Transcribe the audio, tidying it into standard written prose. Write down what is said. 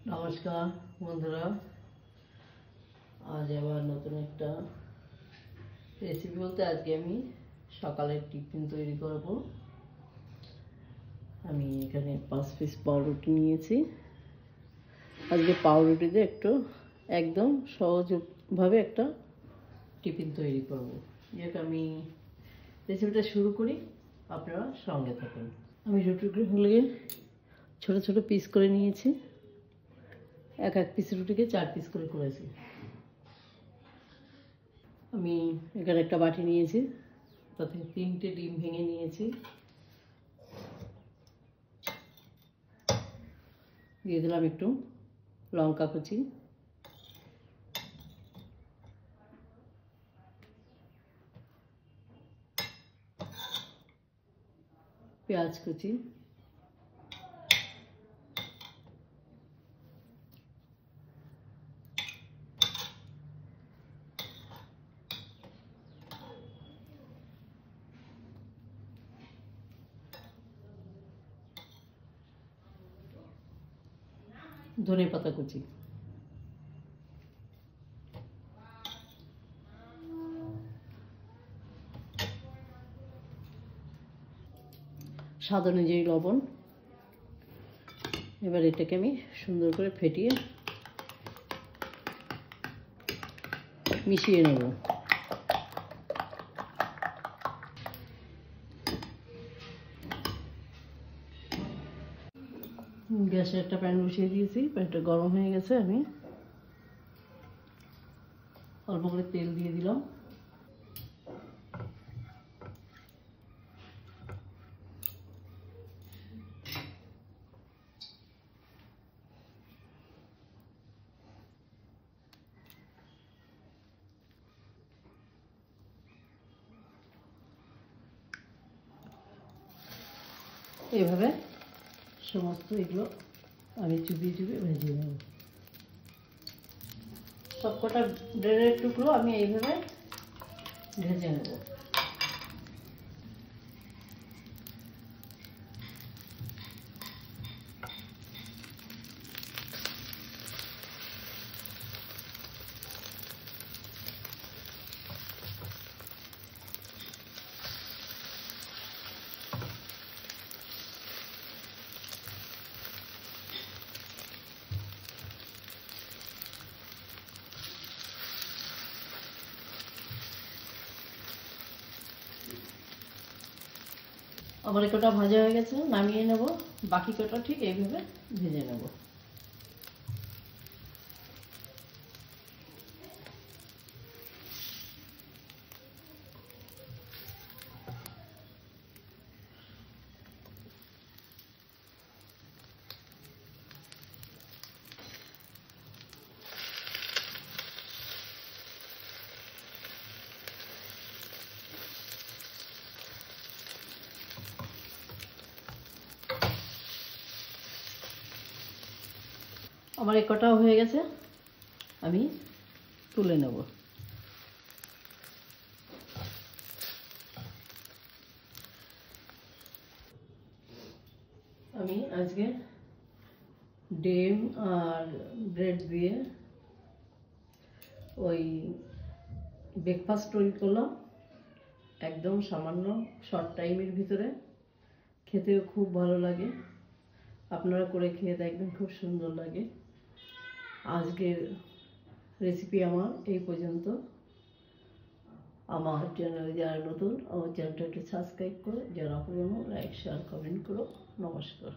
নমস্কার বন্ধুরা, আজ আবার নতুন একটা রেসিপি বলতে আজকে আমি সকালের টিফিন তৈরি করব। আমি এখানে 5 পিস পাউরুটি নিয়েছি। আজকে পাউরুটিতে একদম সহজভাবে একটা টিফিন তৈরি করব। যাক আমি রেসিপিটা শুরু করি, আপনারা সঙ্গে থাকুন। আমি রুটিগুলোকে ছোট ছোট পিস করে নিয়েছি। এক পিস রুটিকে 4 পিস করে করেছি। আমি এখানে একটা বাটি নিয়েছি, তাতে 3টে ডিম ভেঙে নিয়েছি। দিয়ে দিলাম একটু লঙ্কা কুচি, পেঁয়াজ কুচি, ধনে পাতা কুচি, স্বাদ অনুযায়ী লবণ। এবার এটাকে আমি সুন্দর করে ফেটিয়ে মিশিয়ে নেব। গ্যাসে একটা প্যান বসিয়ে দিয়েছি, প্যানটা গরম হয়ে গেছে। আমি অল্প করে তেল দিয়ে দিলাম। এইভাবে সমস্ত এগুলো আমি চুপিয়ে চুপিয়ে ভেজে নেব। সবকটা ব্রেডের টুকরো আমি এইভাবে ভেজে নেব। আমার কটা ভাজা হয়ে গেছে, নামিয়ে নেব। বাকি কটা ঠিক এইভাবে ভেজে নেব। আমার এই কটাও হয়ে গেছে, আমি তুলে নেব। আমি আজকে ডিম আর ব্রেড দিয়ে ওই ব্রেকফাস্ট তৈরি করলাম, একদম সামান্য শর্ট টাইমের ভিতরে। খেতেও খুব ভালো লাগে, আপনারা করে খেয়ে দেখবেন, খুব সুন্দর লাগে। আজকের রেসিপি আমার এই পর্যন্ত। আমার চ্যানেলে যারা নতুন, আমার চ্যানেলটা একটু সাবস্ক্রাইব করো, যারা পুরনো লাইক শেয়ার কমেন্ট করো। নমস্কার।